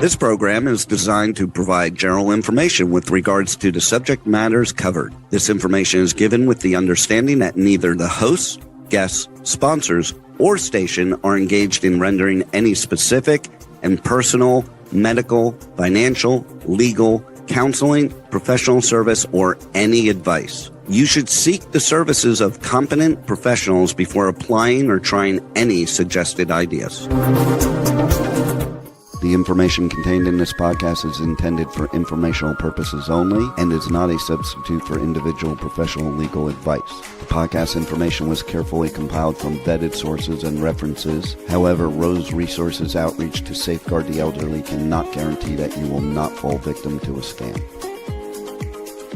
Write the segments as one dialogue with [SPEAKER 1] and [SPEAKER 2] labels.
[SPEAKER 1] This program is designed to provide general information with regards to the subject matters covered. This information is given with the understanding that neither the hosts, guests, sponsors, or station are engaged in rendering any specific and personal, medical, financial, legal, counseling, professional service, or any advice. You should seek the services of competent professionals before applying or trying any suggested ideas. The information contained in this podcast is intended for informational purposes only and is not a substitute for individual professional legal advice. The podcast information was carefully compiled from vetted sources and references. However, R.O.S.E Resources Outreach to Safeguard the Elderly cannot guarantee that you will not fall victim to a scam.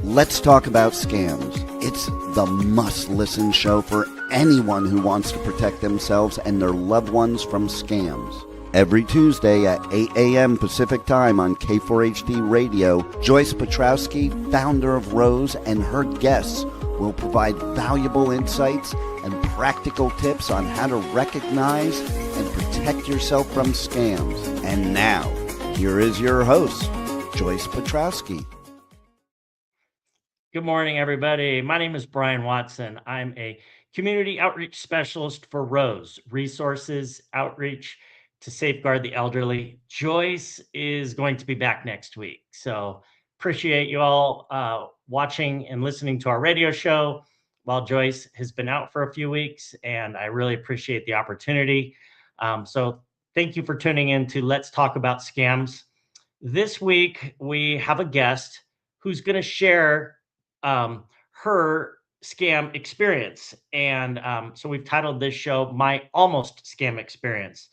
[SPEAKER 1] Let's talk about scams. It's the must-listen show for anyone who wants to protect themselves and their loved ones from scams. Every Tuesday at 8 a.m. Pacific Time on K4HD Radio, Joyce Petrowski, founder of R.O.S E, and her guests will provide valuable insights and practical tips on how to recognize and protect yourself from scams. And now, here is your host, Joyce Petrowski.
[SPEAKER 2] Good morning, everybody. My name is Brian Watson. I'm a community outreach specialist for R.O.S E, Resources Outreach to Safeguard the Elderly. Joyce is going to be back next week. So appreciate you all watching and listening to our radio show while Joyce has been out for a few weeks, and I really appreciate the opportunity. So thank you for tuning in to Let's Talk About Scams. This week, we have a guest who's going to share her scam experience. And so we've titled this show, My Almost Scam Experience,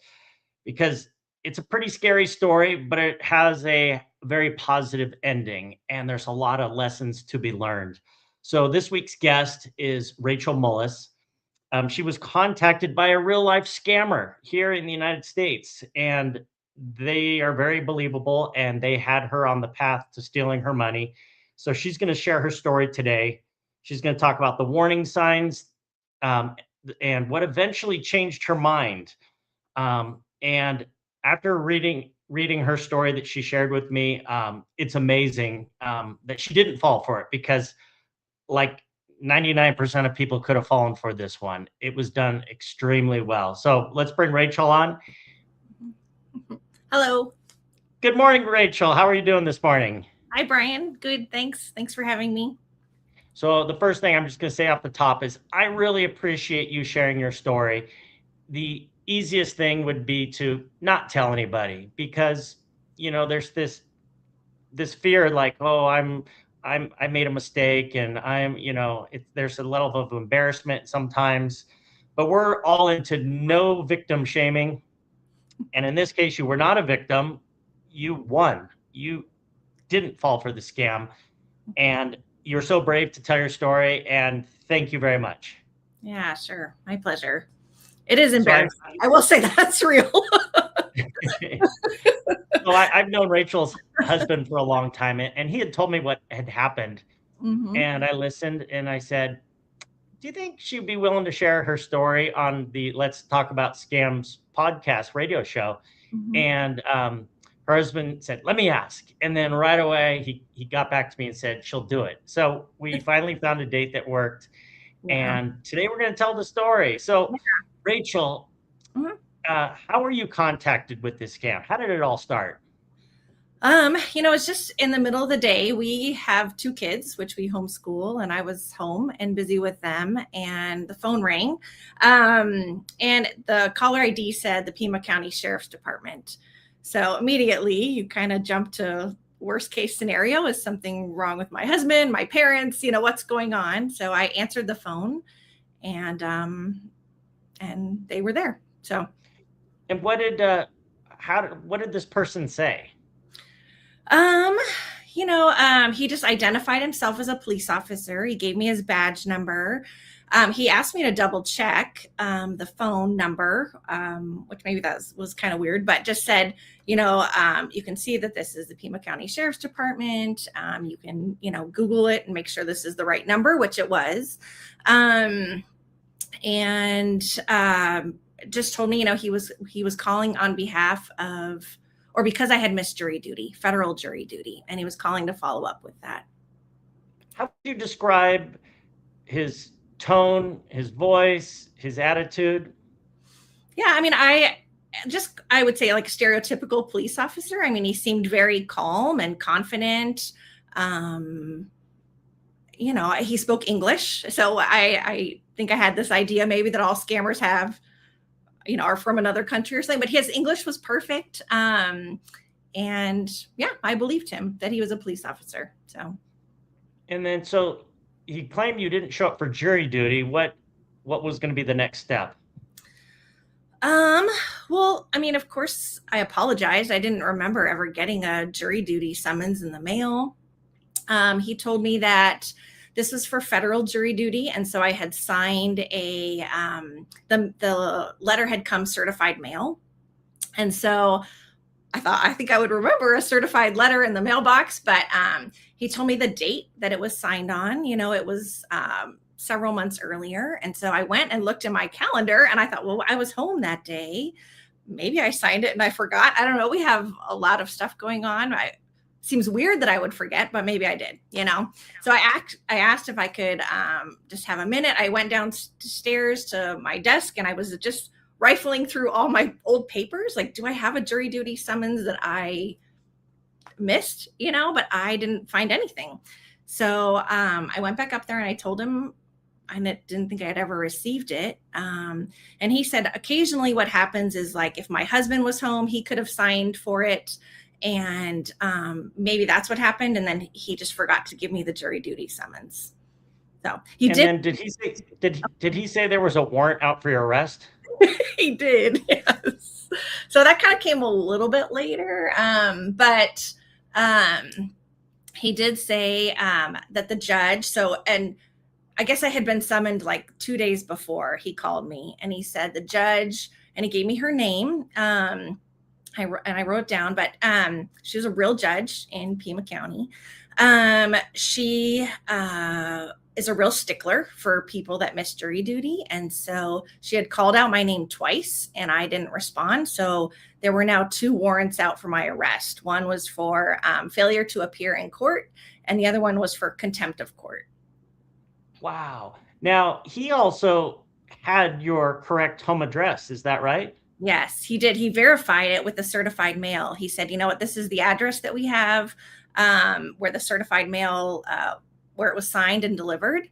[SPEAKER 2] because it's a pretty scary story, but it has a very positive ending, and there's a lot of lessons to be learned. So this week's guest is Rachel Mullis. She was contacted by a real-life scammer here in the United States, and they are very believable, and they had her on the path to stealing her money. So she's going to share her story today. She's going to talk about the warning signs and what eventually changed her mind. And after reading her story that she shared with me, it's amazing that she didn't fall for it, because like 99% of people could have fallen for this one. It was done extremely well. So let's bring Rachel on.
[SPEAKER 3] Hello.
[SPEAKER 2] Good morning, Rachel. How are you doing this morning?
[SPEAKER 3] Hi, Brian. Good. Thanks. Thanks for having me.
[SPEAKER 2] So the first thing I'm just going to say off the top is I really appreciate you sharing your story. The easiest thing would be to not tell anybody, because there's this fear like, oh, I made a mistake, and there's a level of embarrassment sometimes, but we're all into no victim shaming. And in this case, you were not a victim. You won. You didn't fall for the scam, and you're so brave to tell your story, and thank you very much.
[SPEAKER 3] Yeah, sure. My pleasure. It is embarrassing. I will say that's real.
[SPEAKER 2] So I've known Rachel's husband for a long time, and he had told me what had happened. Mm-hmm. And I listened, and I said, do you think she'd be willing to share her story on the Let's Talk About Scams podcast radio show? Mm-hmm. And her husband said, let me ask. And then right away, he got back to me and said, she'll do it. So we finally found a date that worked. Yeah. And today we're going to tell the story. So yeah. Rachel, mm-hmm. How were you contacted with this scam? How did it all start?
[SPEAKER 3] It's just in the middle of the day. We have 2 kids, which we homeschool, and I was home and busy with them, and the phone rang. And the caller ID said the Pima County Sheriff's Department. So immediately you kind of jump to worst case scenario. Is something wrong with my husband, my parents, what's going on? So I answered the phone, and they were there. So.
[SPEAKER 2] And what did this person say?
[SPEAKER 3] He just identified himself as a police officer. He gave me his badge number. He asked me to double check the phone number, which maybe that was kind of weird, but just said, you can see that this is the Pima County Sheriff's Department. You can, Google it and make sure this is the right number, which it was. And just told me, he was calling on behalf of or because I had missed jury duty, federal jury duty, and he was calling to follow up with that.
[SPEAKER 2] How would you describe his tone, his voice, his attitude?
[SPEAKER 3] Yeah, I mean, I would say like a stereotypical police officer. I mean, he seemed very calm and confident. He spoke English. So I think I had this idea maybe that all scammers have, are from another country or something, but his English was perfect. And yeah, I believed him that he was a police officer.
[SPEAKER 2] So he claimed you didn't show up for jury duty. What was going to be the next step?
[SPEAKER 3] Well, I mean, of course I apologized. I didn't remember ever getting a jury duty summons in the mail. He told me that this was for federal jury duty. And so I had signed the letter had come certified mail. And so I think I would remember a certified letter in the mailbox, but he told me the date that it was signed on. It was several months earlier. And so I went and looked in my calendar and I thought, well, I was home that day. Maybe I signed it and I forgot. I don't know. We have a lot of stuff going on. Seems weird that I would forget, but maybe I did, So I asked if I could just have a minute. I went downstairs to my desk and I was just rifling through all my old papers. Like, do I have a jury duty summons that I missed, but I didn't find anything. So I went back up there and I told him I didn't think I had ever received it. And he said, occasionally what happens is like if my husband was home, he could have signed for it. And maybe that's what happened. And then he just forgot to give me the jury duty summons. So he did.
[SPEAKER 2] And then did he say there was a warrant out for your arrest?
[SPEAKER 3] He did. Yes. So that kind of came a little bit later. But he did say that the judge, and I guess I had been summoned like 2 days before. He called me and he said the judge, and he gave me her name. I wrote it down, but she was a real judge in Pima County. She is a real stickler for people that miss jury duty. And so she had called out my name twice and I didn't respond. So there were now 2 warrants out for my arrest. One was for failure to appear in court, and the other one was for contempt of court.
[SPEAKER 2] Wow. Now, he also had your correct home address. Is that right?
[SPEAKER 3] Yes, he did. He verified it with the certified mail. He said, you know what, this is the address that we have where the certified mail, where it was signed and delivered.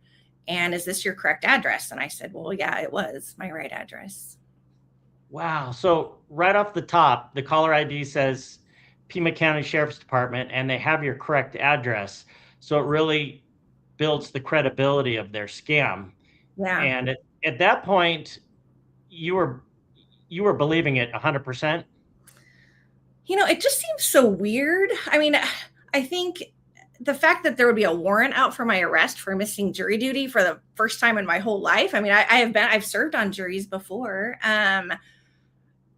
[SPEAKER 3] And is this your correct address? And I said, well, yeah, it was my right address.
[SPEAKER 2] Wow. So right off the top, the caller ID says Pima County Sheriff's Department, and they have your correct address. So it really builds the credibility of their scam.
[SPEAKER 3] Yeah.
[SPEAKER 2] And at that point, you were believing it 100%.
[SPEAKER 3] It just seems so weird. I mean, I think the fact that there would be a warrant out for my arrest for missing jury duty for the first time in my whole life. I mean, I've served on juries before.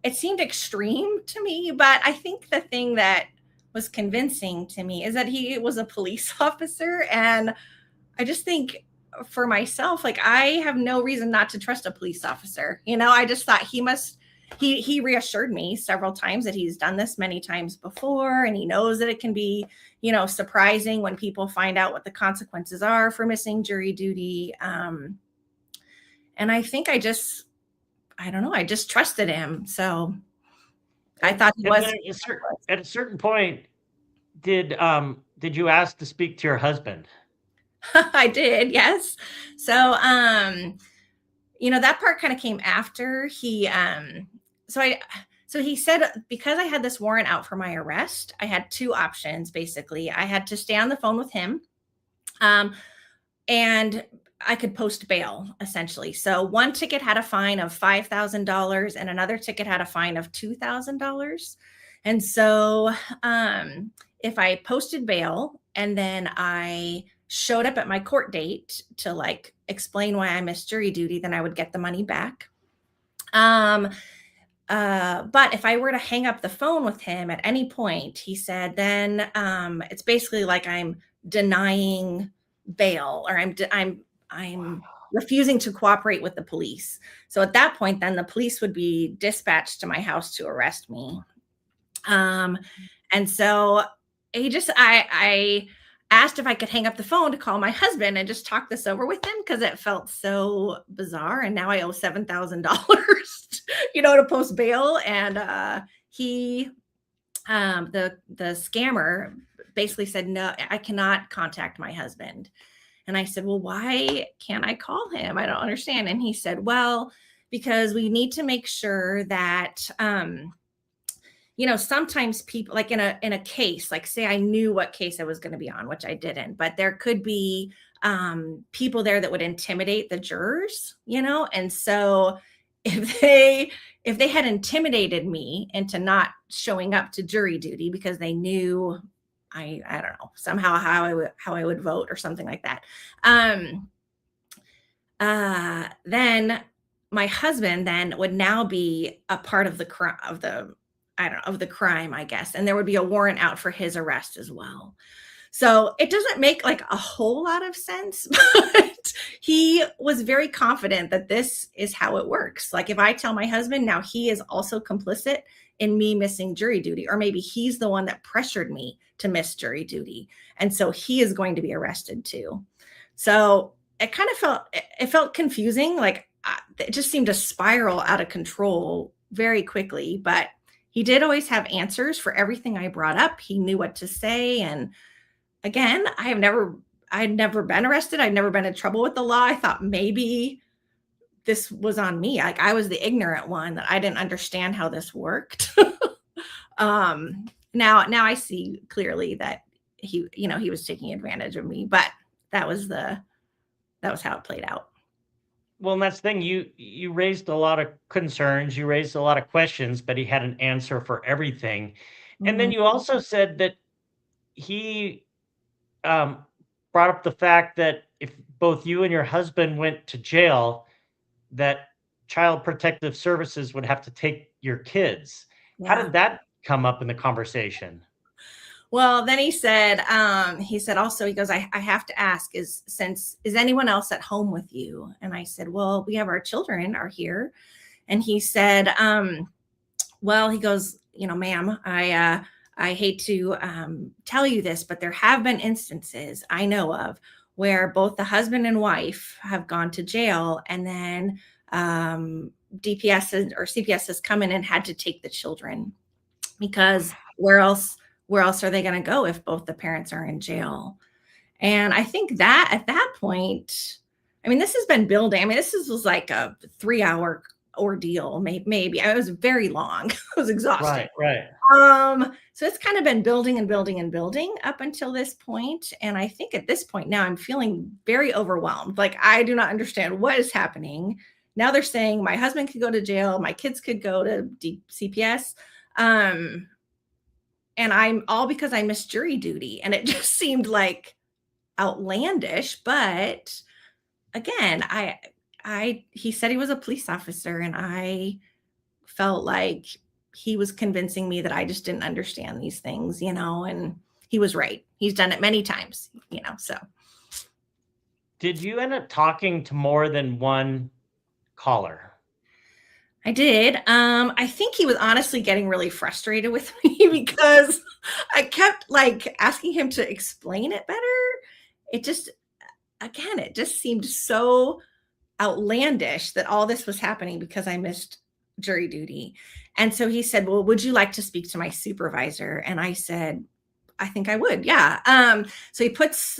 [SPEAKER 3] It seemed extreme to me, but I think the thing that was convincing to me is that he was a police officer. And I just think for myself, like I have no reason not to trust a police officer. I just thought he reassured me several times that he's done this many times before. And he knows that it can be, surprising when people find out what the consequences are for missing jury duty. And I think I just trusted him. So I thought he was.
[SPEAKER 2] At a certain point, did you ask to speak to your husband?
[SPEAKER 3] I did, yes. So, that part kind of came after he, so he said, because I had this warrant out for my arrest, I had 2 options, basically. I had to stay on the phone with him, and I could post bail, essentially. So one ticket had a fine of $5,000 and another ticket had a fine of $2,000. And so if I posted bail and then I showed up at my court date to explain why I missed jury duty, then I would get the money back. But if I were to hang up the phone with him at any point, he said, then it's basically like I'm denying bail, or I'm refusing to cooperate with the police. So at that point, then the police would be dispatched to my house to arrest me. Um, and so I asked if I could hang up the phone to call my husband and just talk this over with him because it felt so bizarre. And now I owe $7,000, to post bail. And he, the scammer basically said, no, I cannot contact my husband. And I said, well, why can't I call him? I don't understand. And he said, well, because we need to make sure that, sometimes people, like in a case, like say I knew what case I was going to be on, which I didn't, but there could be people there that would intimidate the jurors, and so if they had intimidated me into not showing up to jury duty because they knew I don't know, somehow how I would vote or something like that, then my husband then would now be a part of the crime, of the crime, I guess. And there would be a warrant out for his arrest as well. So it doesn't make like a whole lot of sense, but he was very confident that this is how it works. Like if I tell my husband, now he is also complicit in me missing jury duty, or maybe he's the one that pressured me to miss jury duty. And so he is going to be arrested too. So it kind of felt confusing. Like it just seemed to spiral out of control very quickly, but he did always have answers for everything I brought up. He knew what to say. And again, I'd never been arrested. I'd never been in trouble with the law. I thought maybe this was on me. Like I was the ignorant one, that I didn't understand how this worked. Now I see clearly that he was taking advantage of me, but that was how it played out.
[SPEAKER 2] Well, and that's the thing. You raised a lot of concerns, you raised a lot of questions, but he had an answer for everything. And then you also said that he brought up the fact that if both you and your husband went to jail, that Child Protective Services would have to take your kids. How did that come up in the conversation?
[SPEAKER 3] Well, then he said also, he goes, I have to ask, is anyone else at home with you? And I said, well, we have our children are here. And he said, well, he goes, ma'am, I hate to tell you this, but there have been instances I know of where both the husband and wife have gone to jail, and then DPS or CPS has come in and had to take the children, because where else are they going to go if both the parents are in jail? And I think that at that point, I mean, this has been building. I mean, was like a 3-hour ordeal, maybe. It was very long. It was exhausting.
[SPEAKER 2] Right.
[SPEAKER 3] So it's kind of been building and building and building up until this point. And I think at this point now I'm feeling very overwhelmed. Like I do not understand what is happening. Now they're saying my husband could go to jail, my kids could go to CPS. And I'm all because I missed jury duty. And it just seemed like outlandish. But again, he said he was a police officer, and I felt like he was convincing me that I just didn't understand these things, and he was right. He's done it many times, so.
[SPEAKER 2] Did you end up talking to more than one caller?
[SPEAKER 3] I did. I think he was honestly getting really frustrated with me because I kept like asking him to explain it better. It just seemed so outlandish that all this was happening because I missed jury duty. And so he said, well, would you like to speak to my supervisor? And I said, I think I would. Yeah. So he puts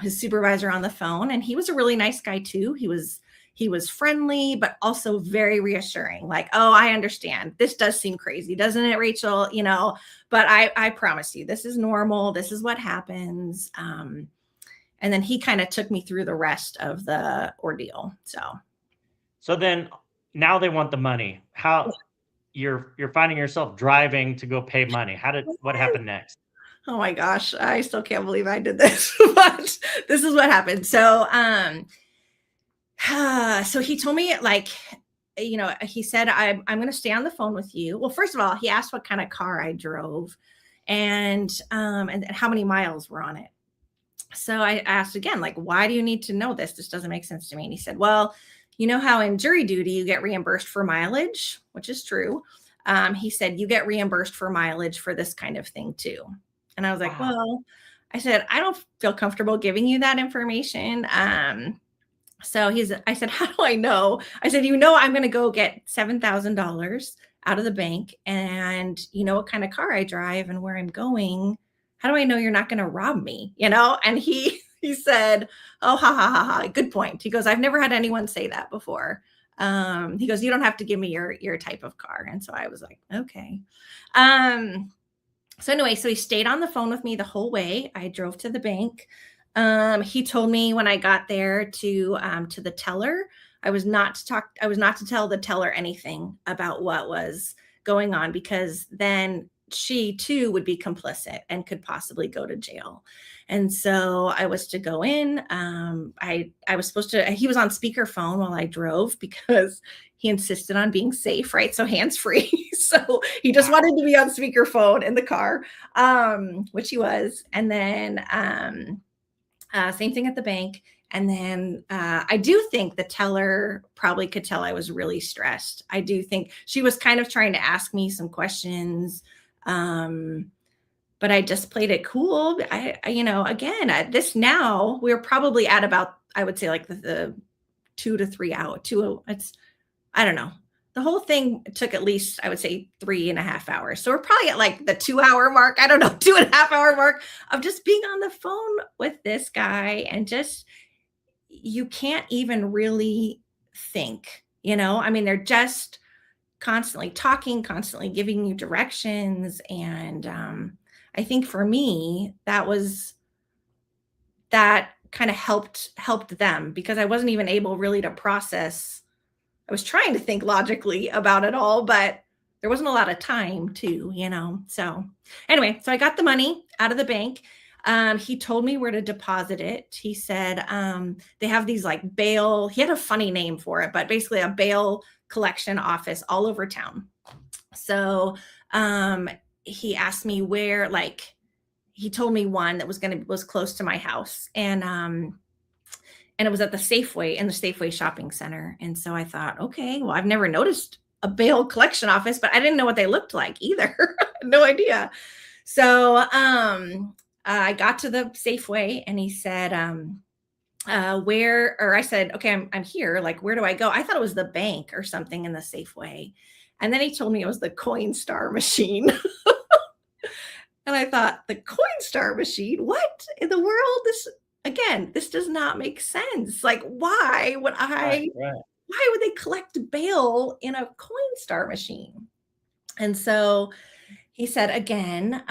[SPEAKER 3] his supervisor on the phone, and he was a really nice guy too. He was friendly, but also very reassuring. Like, oh, I understand. This does seem crazy, doesn't it, Rachel? But I promise you, this is normal. This is what happens. And then he kind of took me through the rest of the ordeal.
[SPEAKER 2] So then now they want the money. How you're finding yourself driving to go pay money. What happened next?
[SPEAKER 3] Oh my gosh, I still can't believe I did this, but this is what happened. So, so he told me, like, he said, I'm going to stay on the phone with you. Well, first of all, he asked what kind of car I drove and how many miles were on it. So I asked again, like, why do you need to know this? This doesn't make sense to me. And he said, well, you know how in jury duty you get reimbursed for mileage, which is true. he said, you get reimbursed for mileage for this kind of thing too. And I was like,
[SPEAKER 2] Wow.
[SPEAKER 3] well, I said, I don't feel comfortable giving you that information. So I said, how do I know? I said, I'm going to go get $7,000 out of the bank, and you know what kind of car I drive and where I'm going. How do I know you're not going to rob me? And he said, oh, ha, ha, ha, ha. Good point. He goes, I've never had anyone say that before. He goes, you don't have to give me your type of car. And so I was like, okay. So anyway, so he stayed on the phone with me the whole way. I drove to the bank. He told me when I got there to the teller, I was not to tell the teller anything about what was going on, because then she too would be complicit and could possibly go to jail. And so I was to go in. I was supposed to, he was on speakerphone while I drove because he insisted on being safe, right? So hands-free. So he just wanted to be on speakerphone in the car, which he was. And then same thing at the bank. And then I do think the teller probably could tell I was really stressed. I do think she was kind of trying to ask me some questions, but I just played it cool. Again, at this now, we're probably at about, I would say like the 2 to 3 hour, I don't know. The whole thing took at least, I would say 3.5 hours. So we're probably at like the 2 hour mark. I don't know, 2.5 hour mark of just being on the phone with this guy. And just, you can't even really think, I mean, they're just constantly talking, constantly giving you directions. And I think for me, that kind of helped them, because I wasn't even able really to process. I was trying to think logically about it all, but there wasn't a lot of time to, So anyway, so I got the money out of the bank. He told me where to deposit it. He said they have these like bail. He had a funny name for it, but basically a bail collection office all over town. So he asked me where, like, he told me one that was close to my house, and it was at the Safeway, in the Safeway shopping center. And so I thought, okay, well, I've never noticed a bail collection office, but I didn't know what they looked like either. No idea. So I got to the Safeway, and he said, I said, okay, I'm here. Like, where do I go? I thought it was the bank or something in the Safeway. And then he told me it was the Coinstar machine. And I thought, the Coinstar machine? What in the world? This does not make sense. Like, why would why would they collect bail in a Coinstar machine? And so he said again,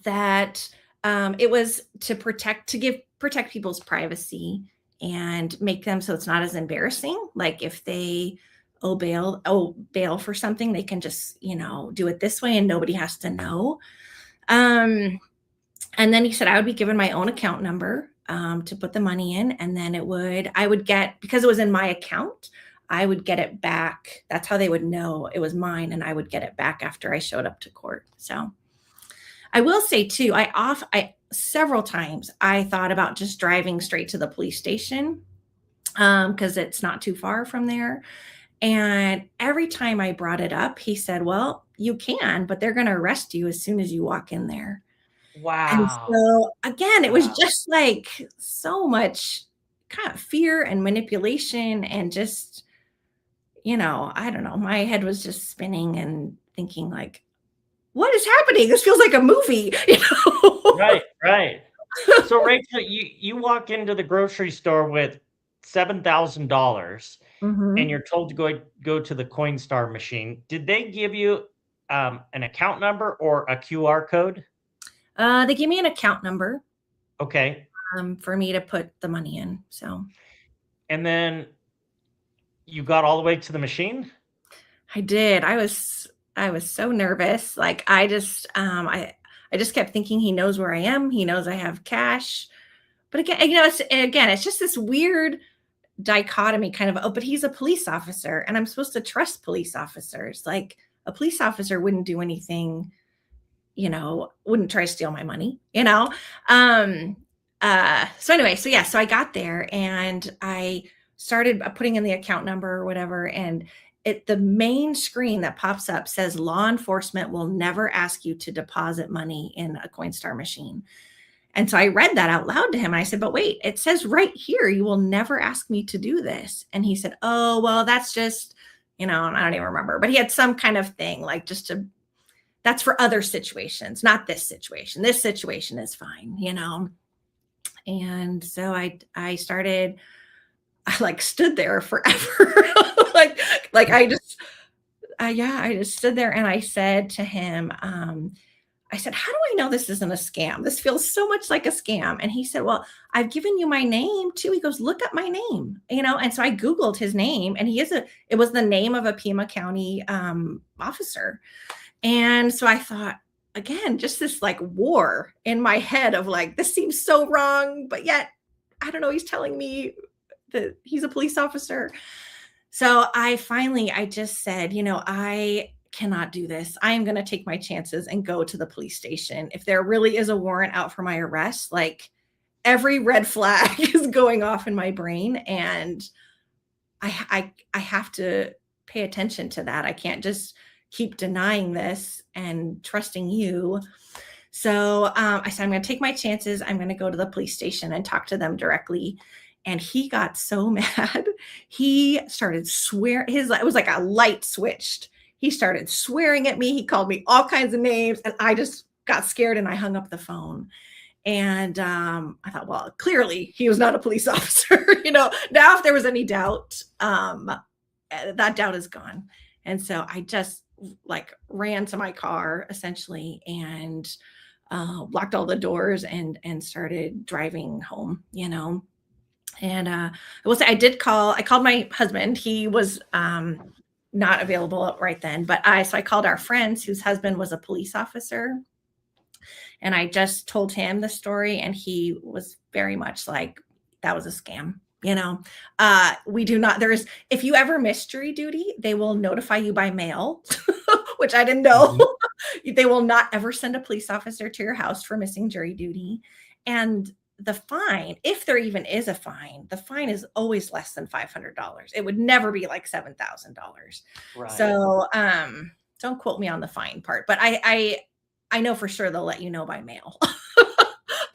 [SPEAKER 3] that it was to protect people's privacy and make them so it's not as embarrassing. Like, if they owe bail for something, they can just, do it this way and nobody has to know. And then he said I would be given my own account number to put the money in, and then I would get, because it was in my account, I would get it back. That's how they would know it was mine, and I would get it back after I showed up to court. So I will say too, several times I thought about just driving straight to the police station, because it's not too far from there. And every time I brought it up, he said, well, you can, but they're going to arrest you as soon as you walk in there.
[SPEAKER 2] Wow.
[SPEAKER 3] And so again, it was just like so much kind of fear and manipulation, and just, I don't know, my head was just spinning and thinking like, what is happening? This feels like a movie,
[SPEAKER 2] Right. So Rachel, you walk into the grocery store with $7,000, and you're told to go to the Coinstar machine. Did they give you an account number or a QR code?
[SPEAKER 3] They gave me an account number.
[SPEAKER 2] Okay.
[SPEAKER 3] For me to put the money in. So. And
[SPEAKER 2] then you got all the way to the machine?
[SPEAKER 3] I did. I was so nervous. Like, I just kept thinking, he knows where I am. He knows I have cash. But again, it's just this weird dichotomy kind of, but he's a police officer and I'm supposed to trust police officers. Like, a police officer wouldn't do anything, wouldn't try to steal my money, So anyway, so I got there and I started putting in the account number or whatever. And the main screen that pops up says law enforcement will never ask you to deposit money in a Coinstar machine. And so I read that out loud to him. And I said, but wait, it says right here, you will never ask me to do this. And he said, oh, well, that's just, and I don't even remember, but he had some kind of thing like that's for other situations, not this situation. This situation is fine, And so I started, I stood there forever. I just stood there and I said to him, I said, how do I know this isn't a scam? This feels so much like a scam. And he said, well, I've given you my name too. He goes, look up my name, And so I Googled his name and it was the name of a Pima County officer. And so I thought, again, just this war in my head of this seems so wrong, but yet, I don't know, he's telling me that he's a police officer. So I just said, I cannot do this. I am going to take my chances and go to the police station. If there really is a warrant out for my arrest, every red flag is going off in my brain. And I have to pay attention to that. I can't just keep denying this and trusting you. So I said, I'm going to take my chances. I'm going to go to the police station and talk to them directly. And he got so mad. He started swearing. It was like a light switched. He started swearing at me. He called me all kinds of names. And I just got scared and I hung up the phone. And I thought, well, clearly he was not a police officer. Now if there was any doubt, that doubt is gone. And so I just ran to my car essentially and locked all the doors and started driving home, And I will say I called my husband. He was not available right then, but I called our friends whose husband was a police officer. And I just told him the story and he was very much like, that was a scam. We do not, if you ever miss jury duty, they will notify you by mail, which I didn't know. Mm-hmm. They will not ever send a police officer to your house for missing jury duty. And the fine, if there even is a fine, the fine is always less than $500. It would never be like $7,000. Right. So don't quote me on the fine part, but I know for sure they'll let you know by mail.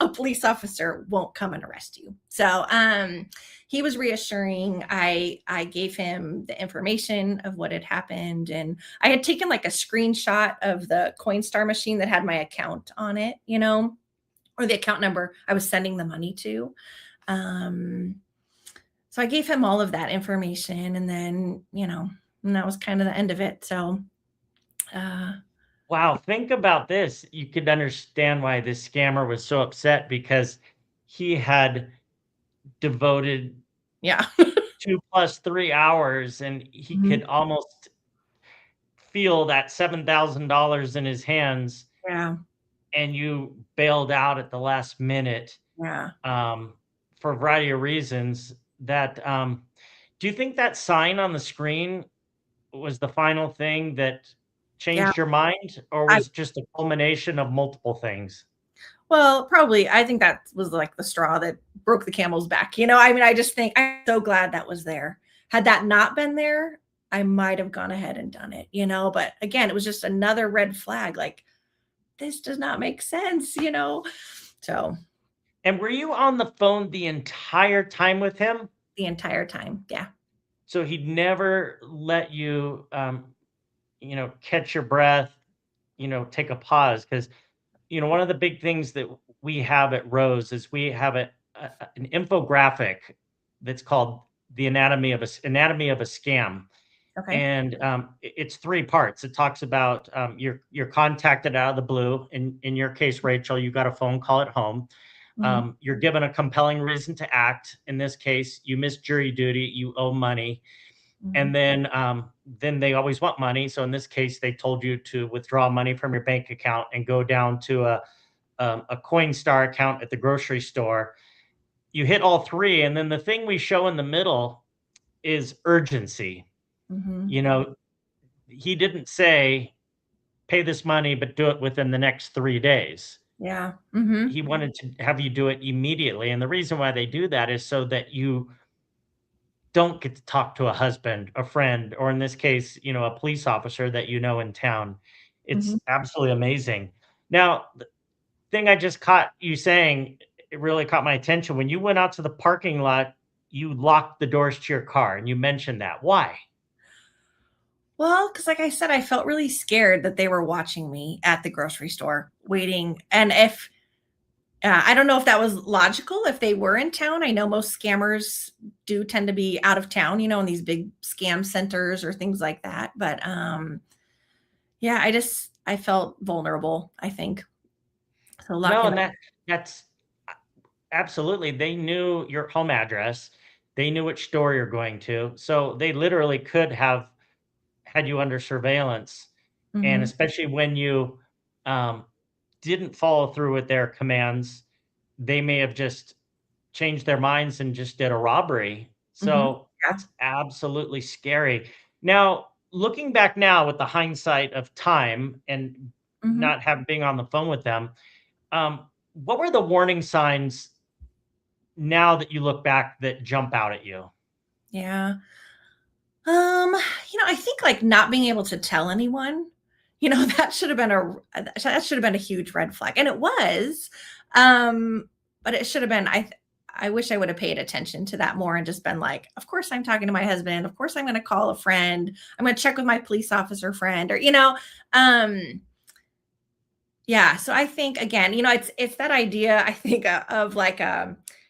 [SPEAKER 3] A police officer won't come and arrest you. So he was reassuring. I gave him the information of what had happened. And I had taken a screenshot of the Coinstar machine that had my account on it, or the account number I was sending the money to. So I gave him all of that information and then, and that was kind of the end of it. So,
[SPEAKER 2] wow. Think about this. You could understand why this scammer was so upset because he had devoted 2 + 3 hours and he mm-hmm. could almost feel that $7,000 in his hands.
[SPEAKER 3] Yeah.
[SPEAKER 2] And you bailed out at the last minute.
[SPEAKER 3] Yeah.
[SPEAKER 2] For a variety of reasons. That do you think that sign on the screen was the final thing that changed your mind, or was it just a culmination of multiple things?
[SPEAKER 3] Well, probably. I think that was the straw that broke the camel's back. I just think I'm so glad that was there. Had that not been there, I might have gone ahead and done it, but again, it was just another red flag. This does not make sense, So.
[SPEAKER 2] And were you on the phone the entire time with him?
[SPEAKER 3] The entire time. Yeah.
[SPEAKER 2] So he'd never let you, catch your breath, take a pause. Because, one of the big things that we have at R.O.S.E is we have an infographic that's called the anatomy of a scam.
[SPEAKER 3] Okay.
[SPEAKER 2] And it's 3 parts. It talks about you're contacted out of the blue. In your case, Rachel, you got a phone call at home. Mm-hmm. You're given a compelling reason to act. In this case, you missed jury duty. You owe money. Mm-hmm. And then they always want money. So in this case, they told you to withdraw money from your bank account and go down to a Coinstar account at the grocery store. You hit all 3. And then the thing we show in the middle is urgency. Mm-hmm. He didn't say, pay this money, but do it within the next 3 days.
[SPEAKER 3] Yeah. Mm-hmm.
[SPEAKER 2] He wanted to have you do it immediately. And the reason why they do that is so that you don't get to talk to a husband, a friend, or in this case, a police officer that you know in town.
[SPEAKER 3] Mhm.
[SPEAKER 2] It's absolutely amazing. Now, the thing I just caught you saying, it really caught my attention. When you went out to the parking lot, you locked the doors to your car, and you mentioned that. Why?
[SPEAKER 3] Well, because like I said, I felt really scared that they were watching me at the grocery store waiting. And if I don't know if that was logical if they were in town. I know most scammers do tend to be out of town, in these big scam centers or things like that. But yeah, I felt vulnerable, I think. So
[SPEAKER 2] No,
[SPEAKER 3] locking
[SPEAKER 2] and
[SPEAKER 3] the
[SPEAKER 2] that's absolutely. They knew your home address. They knew which store you're going to. So they literally could have had you under surveillance. And
[SPEAKER 3] Mhm.
[SPEAKER 2] especially when you um, didn't follow through with their commands, they may have just changed their minds and just did a robbery.
[SPEAKER 3] Mhm.
[SPEAKER 2] So
[SPEAKER 3] Yeah.
[SPEAKER 2] that's absolutely scary. Now, looking back now with the hindsight of time and
[SPEAKER 3] Mhm.
[SPEAKER 2] not having being on the phone with them, what were the warning signs now that you look back that jump out at you?
[SPEAKER 3] Yeah. I think like not being able to tell anyone, that should have been a huge red flag. And it was. Um, but it should have been I wish I would have paid attention to that more and just been like, of course I'm talking to my husband. Of course I'm going to call a friend. I'm going to check with my police officer friend or um yeah, so I think again, it's that idea I think of like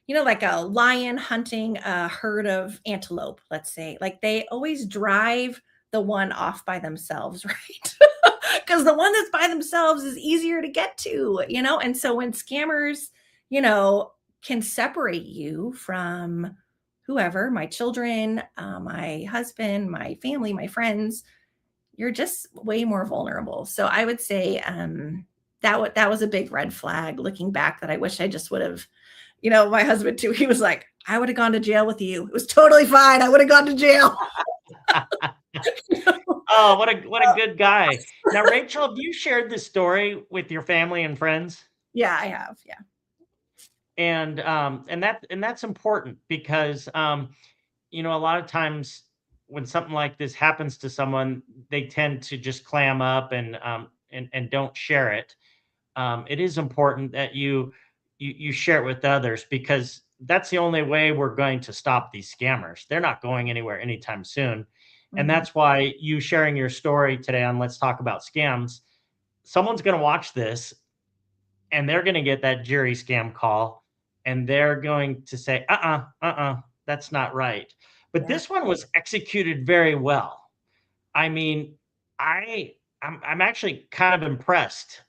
[SPEAKER 3] like a lion hunting a herd of antelope, let's say. Like they always drive the one off by themselves, right? Because the one that's by themselves is easier to get to, And so when scammers, you know, can separate you from whoever, my children, my husband, my family, my friends, you're just way more vulnerable. So I would say that was a big red flag looking back that I wish I just would have, my husband too. He was like, I would have gone to jail with you. It was totally fine. I would have gone to jail.
[SPEAKER 2] Oh, what a good guy. Now, Rachel, have you shared this story with your family and friends?
[SPEAKER 3] Yeah, I have. Yeah.
[SPEAKER 2] And that's important because a lot of times when something like this happens to someone, they tend to just clam up and don't share it. It is important that you share it with others because that's the only way we're going to stop these scammers. They're not going anywhere anytime soon. And
[SPEAKER 3] Mhm.
[SPEAKER 2] that's why you sharing your story today on Let's Talk About Scams, someone's going to watch this and they're going to get that jury scam call and they're going to say, that's not right. But
[SPEAKER 3] Yeah.
[SPEAKER 2] this one was executed very well. I mean, I I'm actually kind of impressed.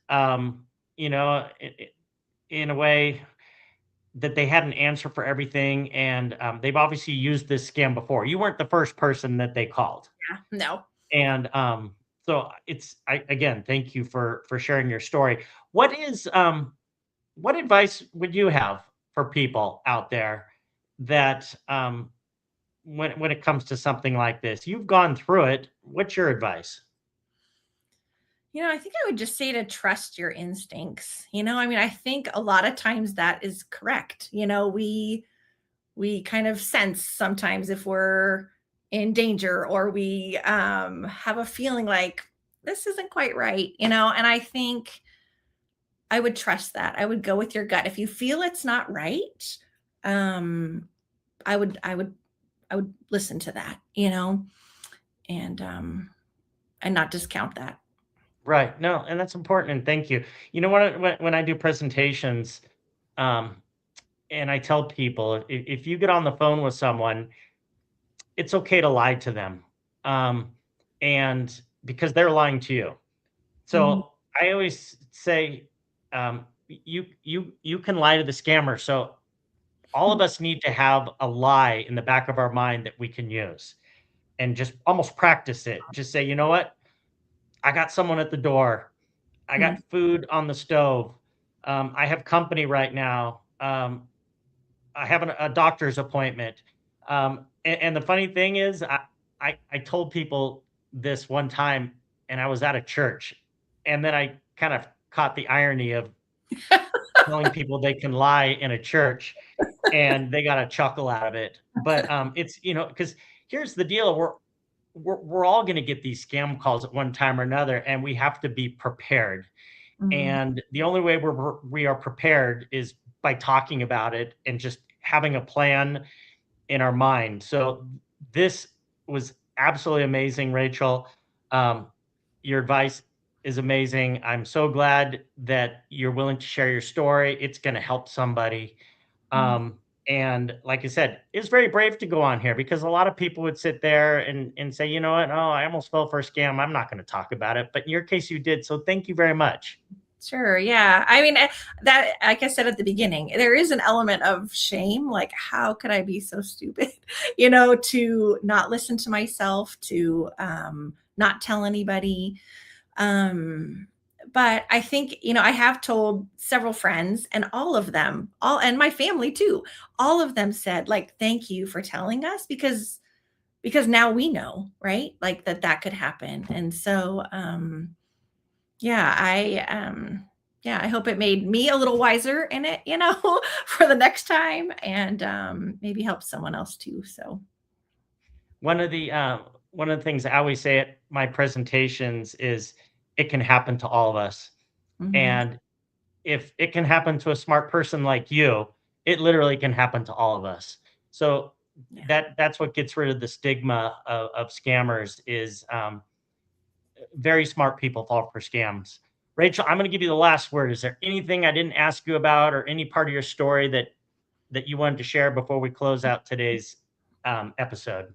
[SPEAKER 2] You know, in a way that they had an answer for everything, and they've obviously used this scam before. You weren't the first person that they called,
[SPEAKER 3] Yeah. No.
[SPEAKER 2] and so again, thank you for sharing your story. What advice would you have for people out there that when it comes to something like this? You've gone through it. What's your advice?
[SPEAKER 3] I think I would just say to trust your instincts. I think a lot of times that is correct. We kind of sense sometimes if we're in danger or we have a feeling like this isn't quite right, and I think I would trust that. I would go with your gut. If you feel it's not right, um, I would listen to that, and not discount that.
[SPEAKER 2] Right. No, and that's important. And thank you. When I do presentations, um, and I tell people if you get on the phone with someone, it's okay to lie to them, um, and because they're lying to you.
[SPEAKER 3] Mhm,
[SPEAKER 2] So I always say, you can lie to the scammer. So all of us need to have a lie in the back of our mind that we can use, and just almost practice it. Just say, you know what? I got someone at the door. I
[SPEAKER 3] mhm.
[SPEAKER 2] got food on the stove. I have company right now. I have a doctor's appointment. And the funny thing is, I told people this one time, and I was at a church, and then I kind of caught the irony of telling people they can lie in a church. and they got a chuckle out of it. But it's, because here's the deal. We're all going to get these scam calls at one time or another, and we have to be prepared. And the only way we are prepared is by talking about it and just having a plan in our mind. So this was absolutely amazing, Rachel. Your advice is amazing. I'm so glad that you're willing to share your story. It's going to help somebody. And like I said, it's very brave to go on here, because a lot of people would sit there and say, you know what? Oh, I almost fell for a scam. I'm not going to talk about it. But in your case, you did. So thank you very much.
[SPEAKER 3] Sure. Yeah. I mean, that, like I said at the beginning, there is an element of shame. Like, how could I be so stupid, to not listen to myself, to not tell anybody. But I think, I have told several friends, and all of them, and my family too, all of them said, like, thank you for telling us, because now we know, right? Like that could happen. And so, I hope it made me a little wiser in it, for the next time, and maybe help someone else too. So
[SPEAKER 2] one of the things I always say at my presentations is, it can happen to all of us. And if it can happen to a smart person like you, it literally can happen to all of us. So that's what gets rid of the stigma of scammers, is very smart people fall for scams. Rachel, I'm going to give you the last word. Is there anything I didn't ask you about, or any part of your story that you wanted to share before we close out today's episode?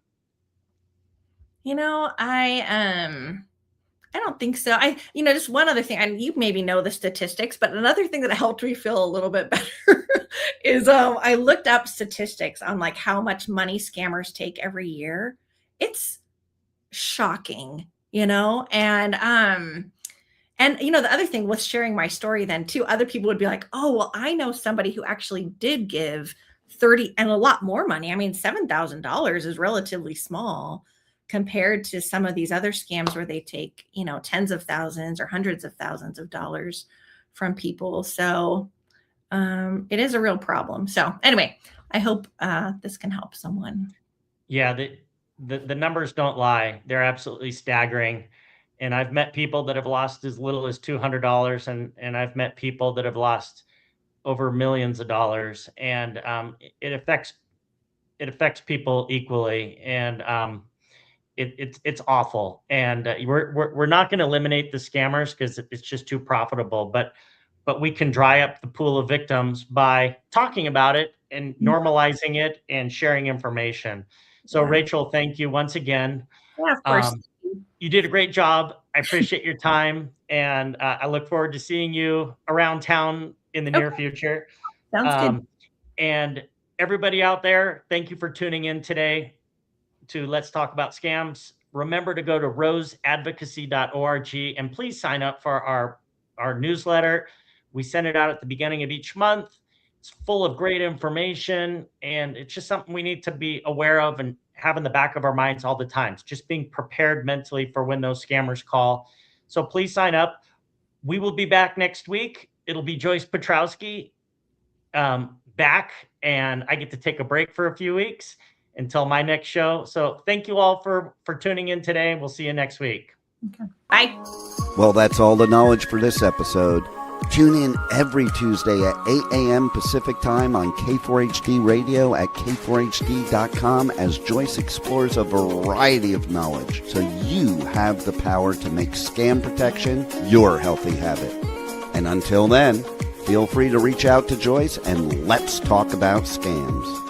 [SPEAKER 3] I don't think so. Just one other thing, and you maybe know the statistics, but another thing that helped me feel a little bit better is I looked up statistics on like how much money scammers take every year. It's shocking, and the other thing with sharing my story then too, other people would be like, oh, well, I know somebody who actually did give 30 and a lot more money. I mean, $7,000 is relatively small compared to some of these other scams where they take, tens of thousands or hundreds of thousands of dollars from people. So it is a real problem. So anyway, I hope this can help someone.
[SPEAKER 2] Yeah, the numbers don't lie. They're absolutely staggering. And I've met people that have lost as little as $200, and I've met people that have lost over millions of dollars. And it affects people equally. And it's awful. And we're not going to eliminate the scammers, because it's just too profitable. But we can dry up the pool of victims by talking about it and normalizing it and sharing information. So Rachel, thank you once again.
[SPEAKER 3] Yeah, of course.
[SPEAKER 2] You did a great job. I appreciate your time, and I look forward to seeing you around town in the near future.
[SPEAKER 3] Sounds good.
[SPEAKER 2] And everybody out there, thank you for tuning in today to Let's Talk About Scams. Remember to go to roseadvocacy.org, and please sign up for our newsletter. We send it out at the beginning of each month. It's full of great information, and it's just something we need to be aware of and have in the back of our minds all the time. It's just being prepared mentally for when those scammers call. So please sign up. We will be back next week. It'll be Joyce Petrowski back, and I get to take a break for a few weeks until my next show. So thank you all for tuning in today. We'll see you next week.
[SPEAKER 3] Okay. Bye.
[SPEAKER 1] Well, that's all the knowledge for this episode. Tune in every Tuesday at 8 a.m. Pacific Time on K4HD Radio at k4hd.com as Joyce explores a variety of knowledge so you have the power to make scam protection your healthy habit. And until then, feel free to reach out to Joyce and let's talk about scams.